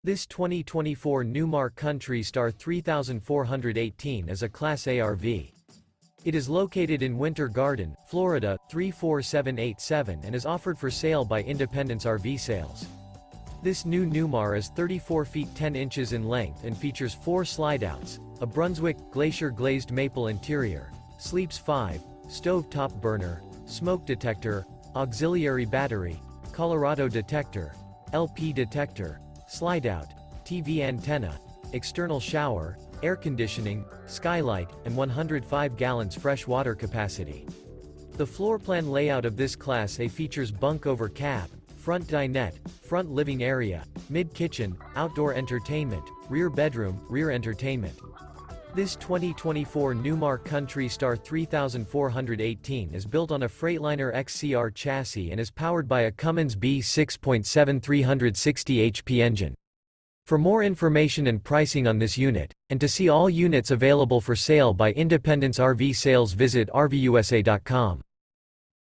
This 2024 Newmar Kountry Star 3418 is a Class A RV. It is located in Winter Garden, Florida, 34787 and is offered for sale by Independence RV Sales. This new Newmar is 34 feet 10 inches in length and features 4 slideouts, a Brunswick Glacier Glazed Maple interior, sleeps 5, stove-top burner, smoke detector, auxiliary battery, Colorado Detector, LP detector, slideout, TV antenna, external shower, air conditioning, skylight, and 105 gallons fresh water capacity. The floor plan layout of this Class A features bunk over cab, front dinette, front living area, mid-kitchen, outdoor entertainment, rear bedroom, rear entertainment. This 2024 Newmar Kountry Star 3418 is built on a Freightliner XCR chassis and is powered by a Cummins B6.7 360 HP engine. For more information and pricing on this unit, and to see all units available for sale by Independence RV Sales, visit RVUSA.com.